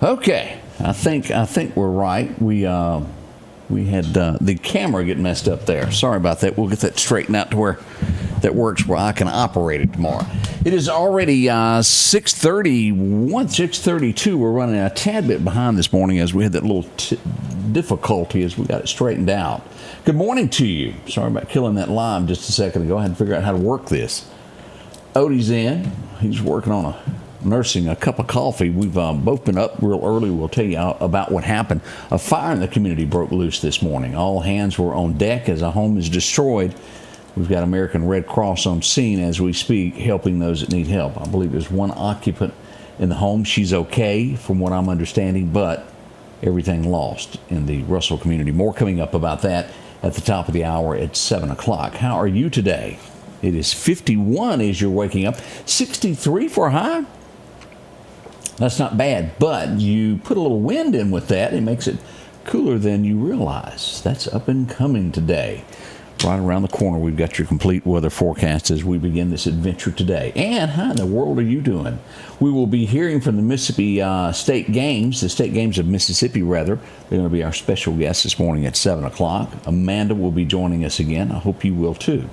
Okay, I think we're right. We had the camera get messed up there. Sorry about that. We'll get that straightened out to where that works, where I can operate it tomorrow. It is already 6:31, 6:32. We're running a tad bit behind this morning as we had that little difficulty as we got it straightened out. Good morning to you. Sorry about killing that live just a second ago. I had to figure out how to work this. Odie's in. He's working on nursing a cup of coffee. We've both been up real early. We'll tell you about what happened. A fire in the community broke loose this morning. All hands were on deck as a home is destroyed. We've got American Red Cross on scene as we speak, helping those that need help. I believe there's one occupant in the home. She's okay from what I'm understanding, but everything lost in the Russell community. More coming up about that at the top of the hour at 7 o'clock. How are you today? It is 51 as you're waking up. 63 for a high. That's not bad, but you put a little wind in with that, it makes it cooler than you realize. That's up and coming today. Right around the corner, we've got your complete weather forecast as we begin this adventure today. And how in the world are you doing? We will be hearing from the Mississippi State Games, the State Games of Mississippi, rather. They're going to be our special guest this morning at 7 o'clock. Amanda will be joining us again. I hope you will, too.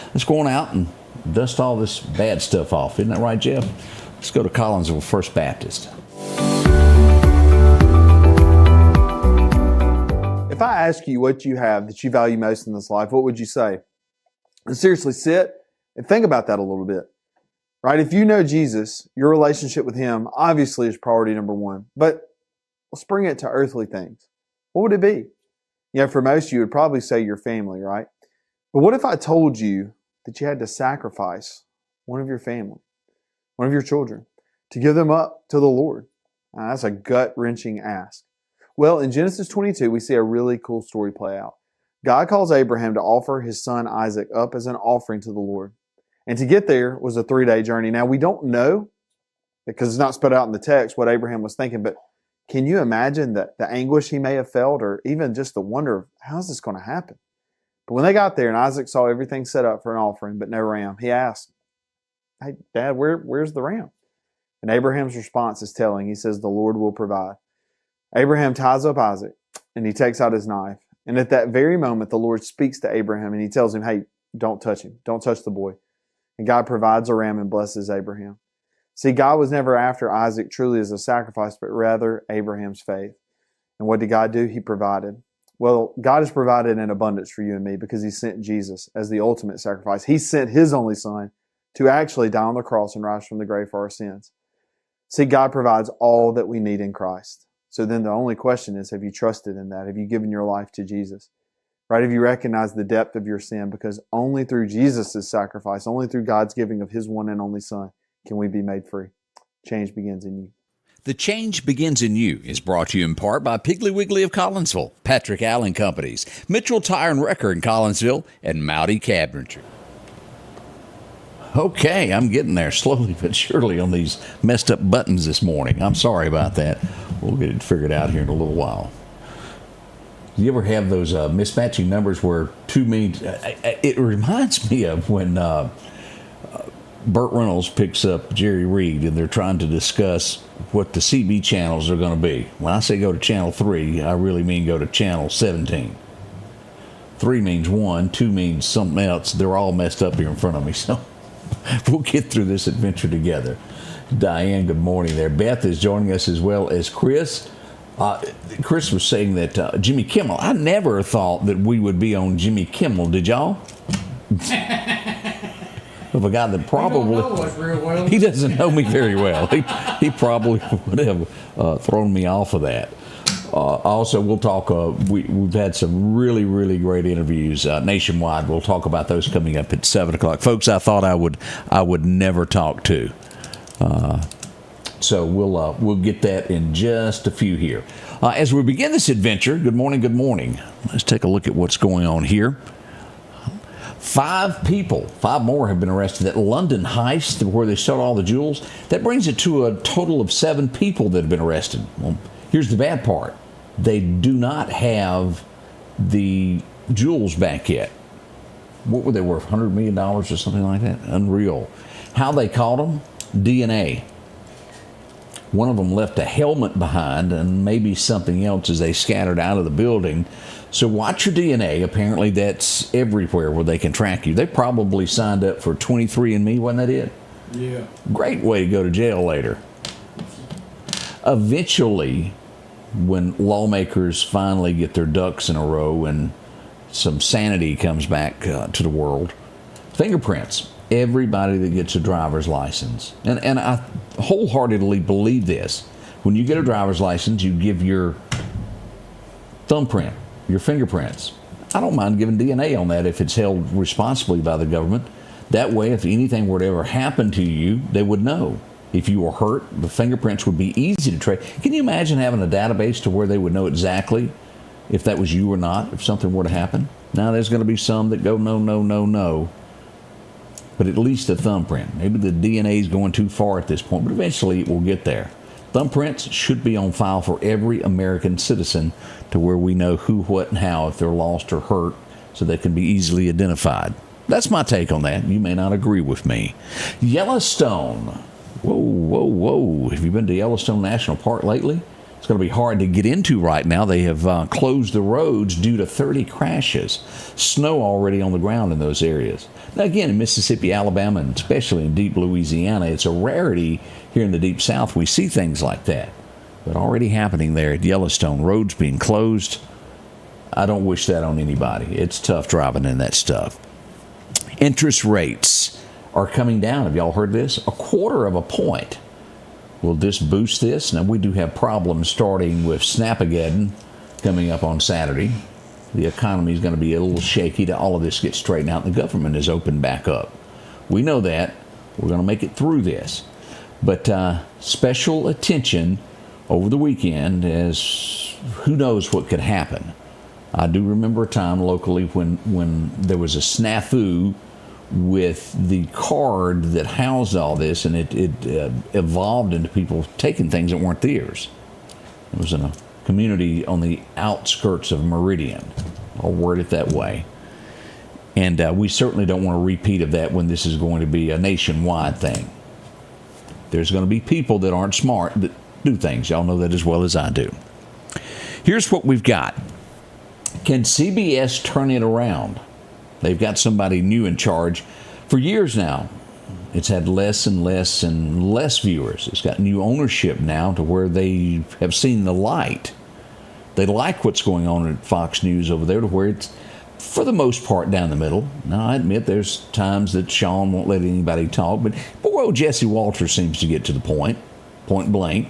Let's go on out and dust all this bad stuff off. Isn't that right, Jeff? Let's go to Collinsville First Baptist. If I ask you what you have that you value most in this life, what would you say? And seriously, sit and think about that a little bit. Right? If you know Jesus, your relationship with Him obviously is priority number one. But let's bring it to earthly things. What would it be? For most you would probably say your family, right? But what if I told you that you had to sacrifice one of your family, one of your children, to give them up to the Lord? That's a gut-wrenching ask. Well, in Genesis 22, we see a really cool story play out. God calls Abraham to offer his son Isaac up as an offering to the Lord. And to get there was a 3-day journey. Now, we don't know, because it's not spelled out in the text, what Abraham was thinking, but can you imagine the anguish he may have felt, or even just the wonder of, how's this going to happen? But when they got there and Isaac saw everything set up for an offering, but no ram, he asked, "Hey, Dad, where's the ram?" And Abraham's response is telling. He says, "The Lord will provide." Abraham ties up Isaac, and he takes out his knife. And at that very moment, the Lord speaks to Abraham, and He tells him, "Hey, don't touch him. Don't touch the boy." And God provides a ram and blesses Abraham. See, God was never after Isaac truly as a sacrifice, but rather Abraham's faith. And what did God do? He provided. Well, God has provided in abundance for you and me because He sent Jesus as the ultimate sacrifice. He sent His only Son to actually die on the cross and rise from the grave for our sins. See, God provides all that we need in Christ. So then the only question is, have you trusted in that? Have you given your life to Jesus? Right? Have you recognized the depth of your sin? Because only through Jesus' sacrifice, only through God's giving of His one and only Son, can we be made free. Change begins in you. The Change Begins in You is brought to you in part by Piggly Wiggly of Collinsville, Patrick Allen Companies, Mitchell Tire and Wrecker in Collinsville, and Mowdy Cabinetry. Okay, I'm getting there slowly but surely on these messed up buttons this morning. I'm sorry about that. We'll get it figured out here in a little while. Do you ever have those mismatching numbers where two means... It reminds me of when Burt Reynolds picks up Jerry Reed and they're trying to discuss what the CB channels are going to be. When I say go to channel 3, I really mean go to channel 17. 3 means 1, 2 means something else. They're all messed up here in front of me, so we'll get through this adventure together. Diane, good morning there. Beth is joining us as well as Chris. Chris was saying that Jimmy Kimmel, I never thought that we would be on Jimmy Kimmel. Did y'all? Of a guy that probably... You don't know us real well. He doesn't know me very well. He probably would have thrown me off of that. Also, we'll talk, we've had some really, really great interviews nationwide. We'll talk about those coming up at 7 o'clock. Folks I thought I would never talk to. So we'll get that in just a few here. As we begin this adventure, good morning, good morning. Let's take a look at what's going on here. 5 more have been arrested at London heist where they stole all the jewels. That brings it to a total of 7 people that have been arrested. Well, here's the bad part. They do not have the jewels back yet. What were they worth? $100 million or something like that? Unreal. How they caught them? DNA. One of them left a helmet behind and maybe something else as they scattered out of the building. So watch your DNA. Apparently that's everywhere where they can track you. They probably signed up for 23andMe, wasn't that it? Yeah. Great way to go to jail later. Eventually, when lawmakers finally get their ducks in a row and some sanity comes back to the world, fingerprints. Everybody that gets a driver's license. And I wholeheartedly believe this. When you get a driver's license, you give your thumbprint, your fingerprints. I don't mind giving DNA on that if it's held responsibly by the government. That way, if anything were to ever happen to you, they would know. If you were hurt, the fingerprints would be easy to trace. Can you imagine having a database to where they would know exactly if that was you or not, if something were to happen? Now, there's going to be some that go, no, no, no, no. But at least a thumbprint. Maybe the DNA is going too far at this point, but eventually it will get there. Thumbprints should be on file for every American citizen to where we know who, what, and how if they're lost or hurt so they can be easily identified. That's my take on that. You may not agree with me. Yellowstone. Whoa, whoa, whoa. Have you been to Yellowstone National Park lately? It's going to be hard to get into right now. They have closed the roads due to 30 crashes. Snow already on the ground in those areas. Now, again, in Mississippi, Alabama, and especially in deep Louisiana, it's a rarity here in the deep south. We see things like that. But already happening there at Yellowstone, roads being closed. I don't wish that on anybody. It's tough driving in that stuff. Interest rates are coming down. Have y'all heard this? 1/4 point. Will this boost this? Now, we do have problems starting with Snapageddon coming up on Saturday. The economy is going to be a little shaky to all of this get straightened out. The government is opened back up. We know that. We're going to make it through this. But special attention over the weekend as who knows what could happen. I do remember a time locally when there was a snafu with the card that housed all this, and it evolved into people taking things that weren't theirs. It was in a community on the outskirts of Meridian. I'll word it that way. And we certainly don't want a repeat of that when this is going to be a nationwide thing. There's going to be people that aren't smart that do things. Y'all know that as well as I do. Here's what we've got. Can CBS turn it around? They've got somebody new in charge. For years now, it's had less and less and less viewers. It's got new ownership now to where they have seen the light. They like what's going on at Fox News over there to where it's, for the most part, down the middle. Now, I admit there's times that Sean won't let anybody talk, but boy, old Jesse Walters seems to get to the point blank.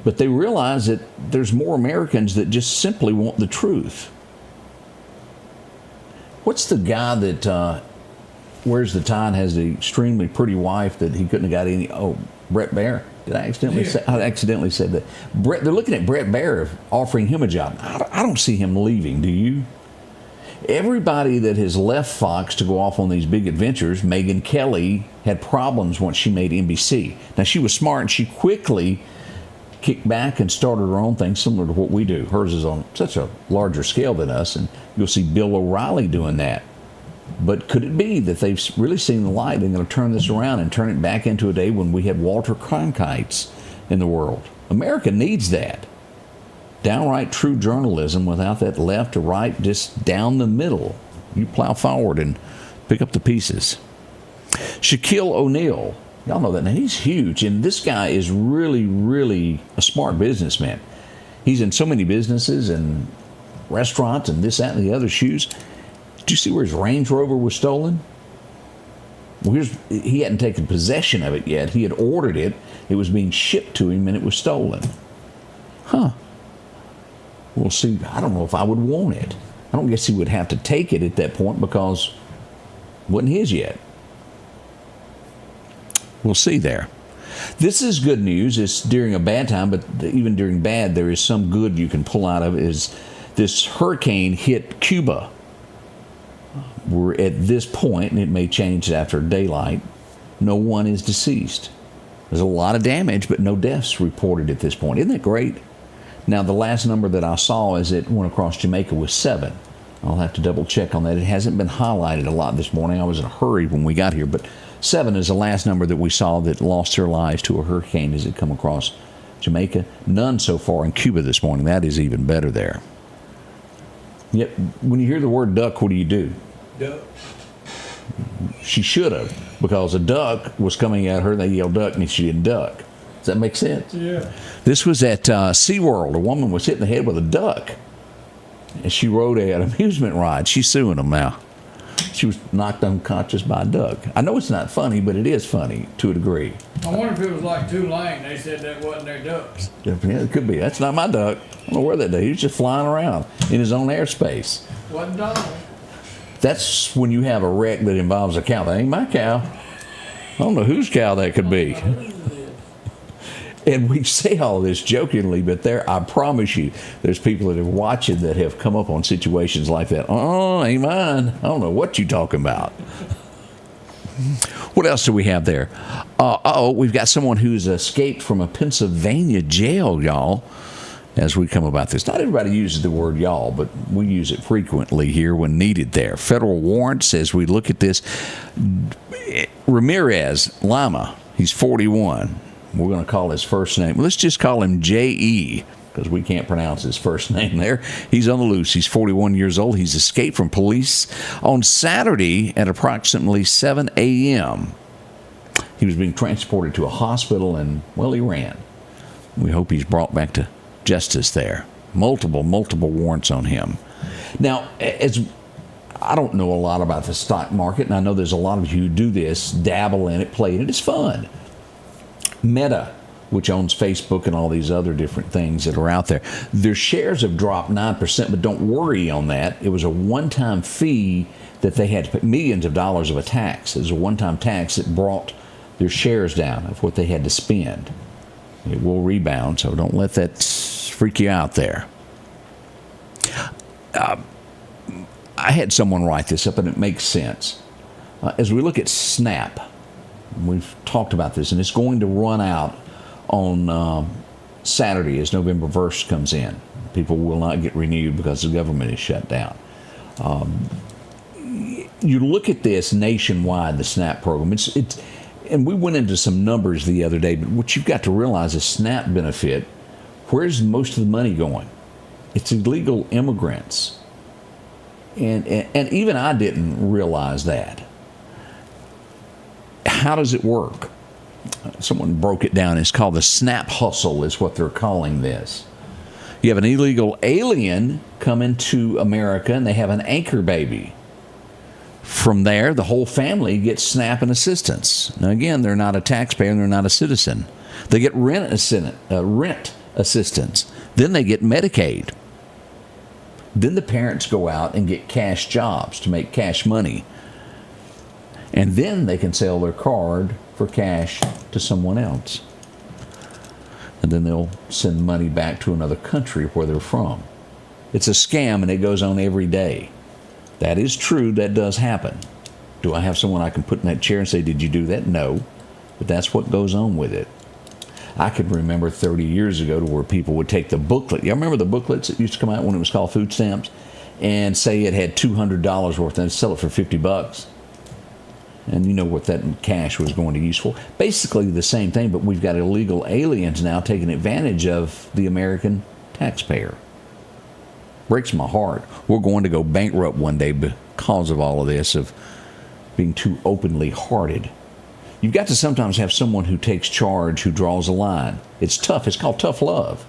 But they realize that there's more Americans that just simply want the truth. What's the guy that wears the tie and has the extremely pretty wife that he couldn't have got any? Oh, Brett Baer. Did I accidentally say? I accidentally said that. They're looking at Brett Baer offering him a job. I don't see him leaving. Do you? Everybody that has left Fox to go off on these big adventures, Megyn Kelly had problems once she made NBC. Now, she was smart and she quickly kicked back and started her own thing similar to what we do. Hers is on such a larger scale than us, and you'll see Bill O'Reilly doing that. But could it be that they've really seen the light and going to turn this around and turn it back into a day when we have Walter Cronkites in the world? America needs that. Downright true journalism without that left or right, just down the middle. You plow forward and pick up the pieces. Shaquille O'Neal. Y'all know that. Now, he's huge, and this guy is really, really a smart businessman. He's in so many businesses and restaurants and this, that, and the other shoes. Did you see where his Range Rover was stolen? Well, he hadn't taken possession of it yet. He had ordered it. It was being shipped to him, and it was stolen. Huh. We'll see. I don't know if I would want it. I don't guess he would have to take it at that point because it wasn't his yet. We'll see there. This is good news. It's during a bad time, but even during bad, there is some good you can pull out of it. Is this hurricane hit Cuba. We're at this point, and it may change after daylight, no one is deceased. There's a lot of damage, but no deaths reported at this point. Isn't that great? Now, the last number that I saw as it went across Jamaica was 7. I'll have to double check on that. It hasn't been highlighted a lot this morning. I was in a hurry when we got here, but 7 is the last number that we saw that lost their lives to a hurricane as it come across Jamaica. None so far in Cuba this morning. That is even better there. Yet, when you hear the word duck, what do? Duck. She should have, because a duck was coming at her. They yelled duck, and she didn't duck. Does that make sense? Yeah. This was at SeaWorld. A woman was hit in the head with a duck, and she rode an amusement ride. She's suing them now. She was knocked unconscious by a duck. I know it's not funny, but it is funny to a degree. I wonder if it was like Tulane. They said that wasn't their ducks. Yeah, it could be. That's not my duck. I don't know where that day. He was just flying around in his own airspace. Wasn't Donald. That's when you have a wreck that involves a cow. That ain't my cow. I don't know whose cow that could be. And we say all this jokingly, but I promise you, there's people that are watching that have come up on situations like that. Oh, ain't mine. I don't know what you're talking about. What else do we have there? We've got someone who's escaped from a Pennsylvania jail, y'all, as we come about this. Not everybody uses the word y'all, but we use it frequently here when needed there. Federal warrants, as we look at this. Ramirez Lima, he's 41. We're going to call his first name. Let's just call him J.E., because we can't pronounce his first name there. He's on the loose. He's 41 years old. He's escaped from police on Saturday at approximately 7 a.m. He was being transported to a hospital, and, well, he ran. We hope he's brought back to justice there. Multiple warrants on him. Now, I don't know a lot about the stock market, and I know there's a lot of you who do this, dabble in it, play it. It's fun. Meta, which owns Facebook and all these other different things that are out there, their shares have dropped 9%, but don't worry on that. It was a one-time fee that they had to pay millions of dollars of a tax. It was a one-time tax that brought their shares down of what they had to spend. It will rebound, so don't let that freak you out there. I had someone write this up, and it makes sense. As we look at Snap, we've talked about this, and it's going to run out on Saturday as November 1st comes in. People will not get renewed because the government is shut down. You look at this nationwide, the SNAP program. And we went into some numbers the other day, but what you've got to realize is SNAP benefit, where's most of the money going? It's illegal immigrants. And even I didn't realize that. How does it work? Someone broke it down. It's called the SNAP hustle is what they're calling this. You have an illegal alien come into America, and they have an anchor baby. From there, the whole family gets SNAP and assistance. Now, again, they're not a taxpayer and they're not a citizen. They get rent assistance. Then they get Medicaid. Then the parents go out and get cash jobs to make cash money. And then they can sell their card for cash to someone else. And then they'll send money back to another country where they're from. It's a scam, and it goes on every day. That is true. That does happen. Do I have someone I can put in that chair and say, did you do that? No. But that's what goes on with it. I could remember 30 years ago to where people would take the booklet. You remember the booklets that used to come out when it was called food stamps? And say it had $200 worth, and they'd sell it for $50. And you know what that cash was going to use for. Basically the same thing, but we've got illegal aliens now taking advantage of the American taxpayer. Breaks my heart. We're going to go bankrupt one day because of all of this, of being too openly hearted. You've got to sometimes have someone who takes charge, who draws a line. It's tough. It's called tough love.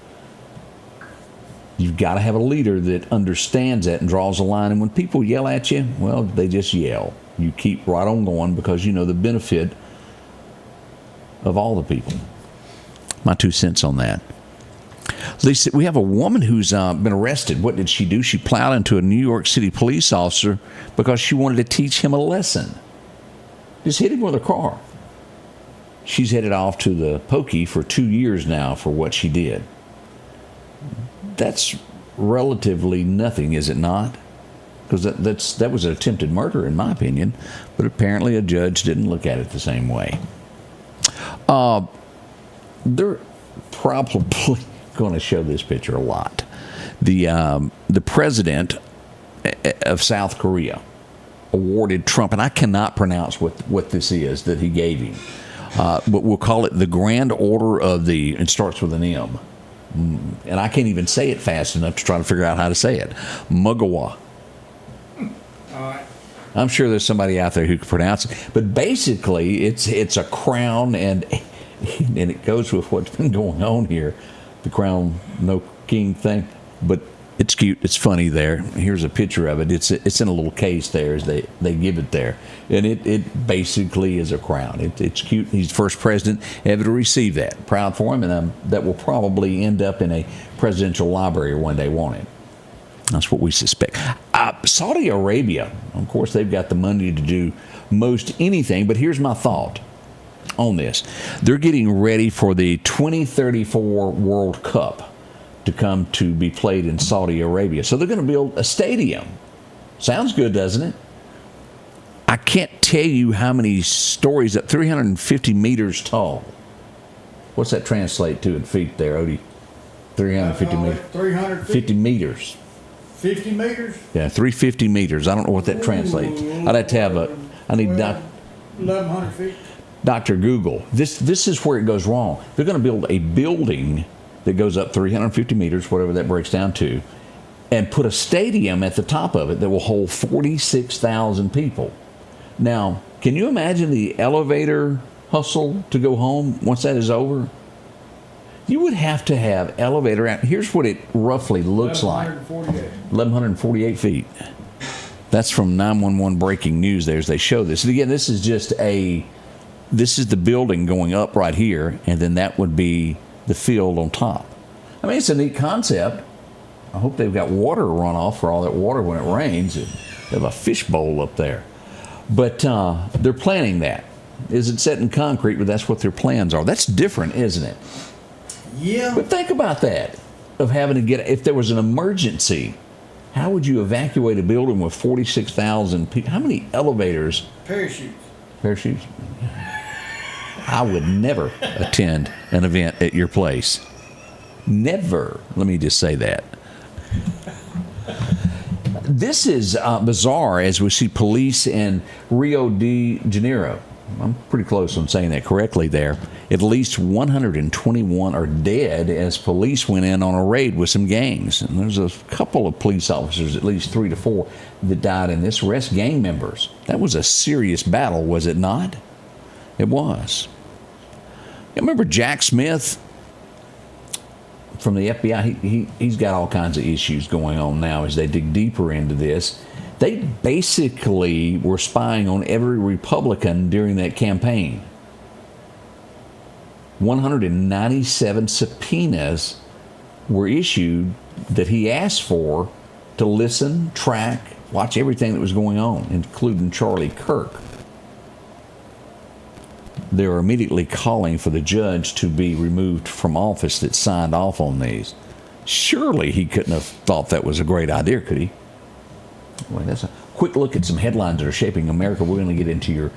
You've got to have a leader that understands that and draws a line. And when people yell at you, well, they just yell. You keep right on going because you know the benefit of all the people. My 2 cents on that. Lisa, we have a woman who's been arrested. What did she do? She plowed into a New York City police officer because she wanted to teach him a lesson. Just hit him with a car. She's headed off to the pokey for 2 years now for what she did. That's relatively nothing, is it not? Because that was an attempted murder, in my opinion. But apparently a judge didn't look at it the same way. They're probably going to show this picture a lot. The president of South Korea awarded Trump, and I cannot pronounce what this is that he gave him. But we'll call it the Grand Order of the, it starts with an M. And I can't even say it fast enough to try to figure out how to say it. Mugawa. All right. I'm sure there's somebody out there who can pronounce it. But basically, it's a crown, and it goes with what's been going on here, the crown, no king thing. But it's cute. It's funny there. Here's a picture of it. It's in a little case there as they give it there. And it basically is a crown. It's cute. He's the first president ever to receive that. Proud for him, and that will probably end up in a presidential library one day, won't it? That's what we suspect. Saudi Arabia, of course, they've got the money to do most anything, but here's my thought on this. They're getting ready for the 2034 World Cup to come to be played in Saudi Arabia. So they're going to build a stadium. Sounds good, doesn't it? I can't tell you how many stories up, 350 meters tall. What's that translate to in feet there, Odie? 350 meters. 350 meters. 50 meters? Yeah, 350 meters. I don't know what that translates. I'd have to have I need 1,100 feet. Dr. Google. This is where it goes wrong. They're going to build a building that goes up 350 meters, whatever that breaks down to, and put a stadium at the top of it that will hold 46,000 people. Now, can you imagine the elevator hustle to go home once that is over? You would have to have elevator out. Here's what it roughly looks like. 1,148 feet. That's from 911 breaking news there as they show this. And again, this is the building going up right here, and then that would be the field on top. I mean, it's a neat concept. I hope they've got water runoff for all that water when it rains. They have a fish bowl up there. But they're planning that. Is it set in concrete? But that's what their plans are. That's different, isn't it? Yeah. But think about that, of having to get, if there was an emergency, how would you evacuate a building with 46,000 people? How many elevators? Parachutes. I would never attend an event at your place. Never. Let me just say that. This is bizarre as we see police in Rio de Janeiro. I'm pretty close on saying that correctly there. At least 121 are dead as police went in on a raid with some gangs. And there's a couple of police officers, at least 3 to 4, that died in this arrest, gang members. That was a serious battle, was it not? It was. You remember Jack Smith from the FBI? He's got all kinds of issues going on now as they dig deeper into this. They basically were spying on every Republican during that campaign. 197 subpoenas were issued that he asked for to listen, track, watch everything that was going on, including Charlie Kirk. They were immediately calling for the judge to be removed from office that signed off on these. Surely he couldn't have thought that was a great idea, could he? Well, that's a quick look at some headlines that are shaping America. We're going to get into your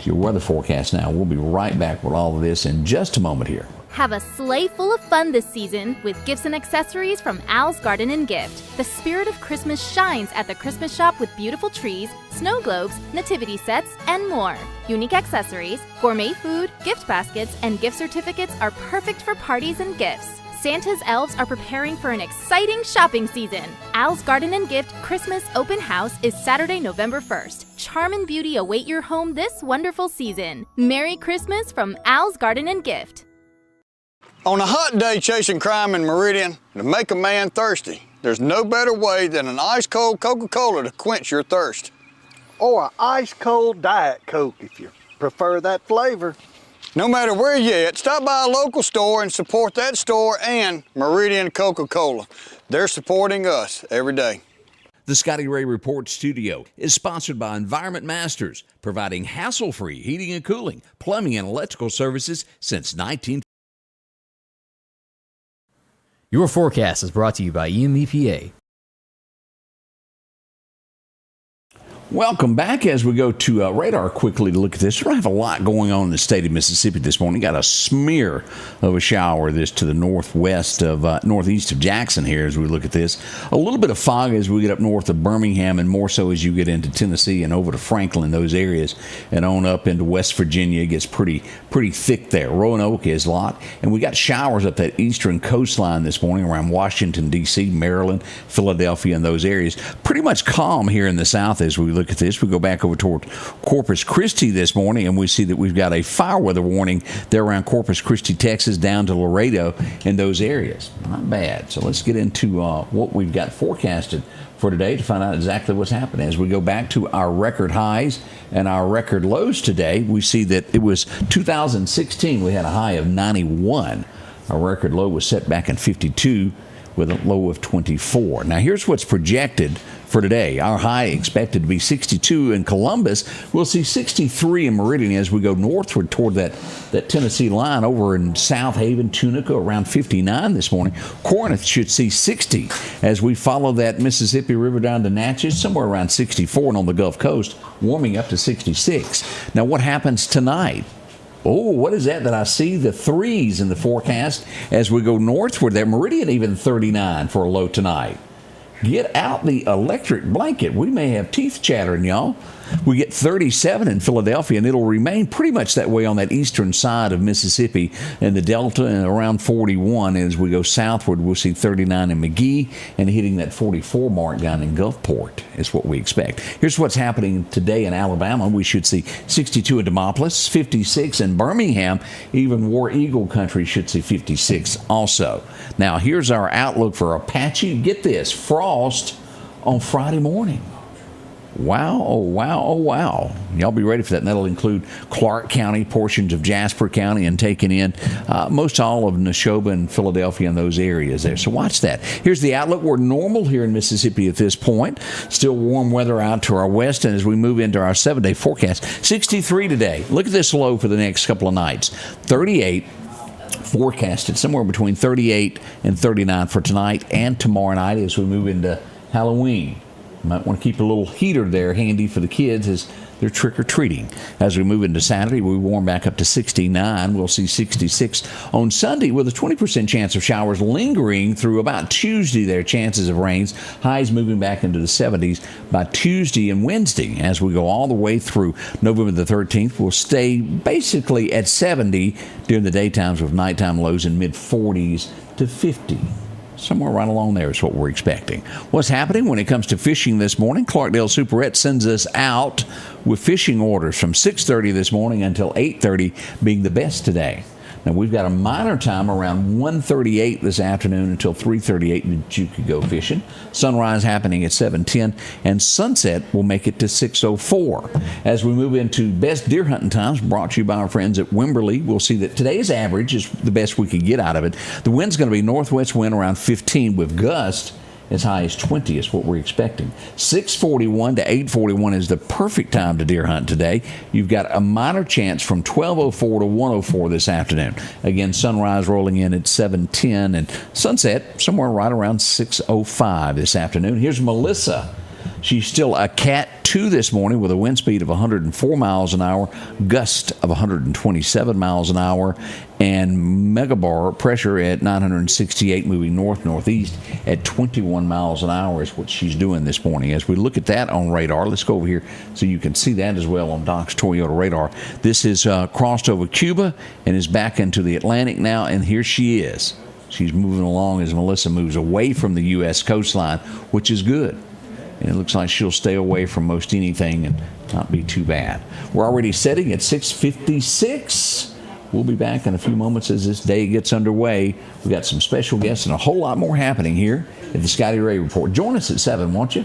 weather forecast now. We'll be right back with all of this in just a moment here. Have a sleigh full of fun this season with gifts and accessories from Al's Garden and Gift. The spirit of Christmas shines at the Christmas shop with beautiful trees, snow globes, nativity sets, and more. Unique accessories, gourmet food, gift baskets, and gift certificates are perfect for parties and gifts. Santa's elves are preparing for an exciting shopping season. Al's Garden and Gift Christmas Open House is Saturday, November 1st. Charm and beauty await your home this wonderful season. Merry Christmas from Al's Garden and Gift. On a hot day chasing crime in Meridian, to make a man thirsty, there's no better way than an ice-cold Coca-Cola to quench your thirst. Or an ice-cold Diet Coke if you prefer that flavor. No matter where you're at, stop by a local store and support that store and Meridian Coca-Cola. They're supporting us every day. The Scotty Ray Report studio is sponsored by Environment Masters, providing hassle-free heating and cooling, plumbing, and electrical services since 19... Your forecast is brought to you by EMEPA. Welcome back as we go to radar quickly to look at this. We don't have a lot going on in the state of Mississippi this morning. Got a smear of a shower this to the northwest of northeast of Jackson here as we look at this. A little bit of fog as we get up north of Birmingham, and more so as you get into Tennessee and over to Franklin, those areas, and on up into West Virginia. It gets pretty thick there. Roanoke is a lot, and we got showers up that eastern coastline this morning around Washington, D.C., Maryland, Philadelphia, and those areas. Pretty much calm here in the south as we look at this. We go back over toward Corpus Christi this morning, and we see that we've got a fire weather warning there around Corpus Christi, Texas, down to Laredo in those areas. Not bad. So let's get into what we've got forecasted for today to find out exactly what's happening. As we go back to our record highs and our record lows today, we see that it was 2016. We had a high of 91. Our record low was set back in 52 with a low of 24. Now here's what's projected for today. Our high expected to be 62 in Columbus. We'll see 63 in Meridian as we go northward toward that Tennessee line over in South Haven, Tunica, around 59 this morning. Corinth should see 60 as we follow that Mississippi River down to Natchez, somewhere around 64, and on the Gulf Coast, warming up to 66. Now what happens tonight? Oh, what is that I see? The threes in the forecast as we go northward there. Meridian even 39 for a low tonight. Get out the electric blanket. We may have teeth chattering, y'all. We get 37 in Philadelphia, and it'll remain pretty much that way on that eastern side of Mississippi and the Delta, and around 41. As we go southward, we'll see 39 in McGee, and hitting that 44 mark down in Gulfport is what we expect. Here's what's happening today in Alabama. We should see 62 in Demopolis, 56 in Birmingham. Even War Eagle country should see 56 also. Now, here's our outlook for Apache. Get this, frost on Friday morning. Wow, oh wow, oh wow. Y'all be ready for that. And that'll include Clark County, portions of Jasper County, and taking in most all of Neshoba and Philadelphia and those areas there. So watch that. Here's the outlook. We're normal here in Mississippi at this point. Still warm weather out to our west. And as we move into our 7-day forecast, 63 today. Look at this low for the next couple of nights. 38. Forecasted somewhere between 38 and 39 for tonight and tomorrow night as we move into Halloween. You might want to keep a little heater there handy for the kids as they're trick-or-treating. As we move into Saturday, we warm back up to 69. We'll see 66 on Sunday with a 20% chance of showers lingering through about Tuesday there, chances of rains. Highs moving back into the 70s by Tuesday and Wednesday. As we go all the way through November the 13th, we'll stay basically at 70 during the daytimes with nighttime lows in mid-40s to 50. Somewhere right along there is what we're expecting. What's happening when it comes to fishing this morning? Clarkdale Superette sends us out with fishing orders from 6:30 this morning until 8:30 being the best today. Now, we've got a minor time around 1:38 this afternoon until 3:38 that you could go fishing. Sunrise happening at 7:10, and sunset will make it to 6:04. As we move into best deer hunting times, brought to you by our friends at Wimberley, we'll see that today's average is the best we could get out of it. The wind's going to be northwest wind around 15 with gust as high as 20 is what we're expecting. 6:41 to 8:41 is the perfect time to deer hunt today. You've got a minor chance from 12:04 to 1:04 this afternoon. Again, sunrise rolling in at 7:10 and sunset somewhere right around 6:05 this afternoon. Here's Melissa. She's still a Cat 2 this morning with a wind speed of 104 miles an hour, gust of 127 miles an hour, and megabar pressure at 968 moving north-northeast at 21 miles an hour is what she's doing this morning. As we look at that on radar, let's go over here so you can see that as well on Doc's Toyota radar. This is crossed over Cuba and is back into the Atlantic now, and here she is. She's moving along as Melissa moves away from the U.S. coastline, which is good. And it looks like she'll stay away from most anything and not be too bad. We're already setting at 6:56. We'll be back in a few moments as this day gets underway. We've got some special guests and a whole lot more happening here at the Scotty Ray Report. Join us at 7, won't you?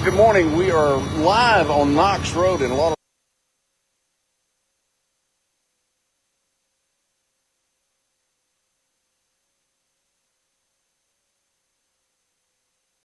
Good morning. We are live on Knox Road in Lauderdale.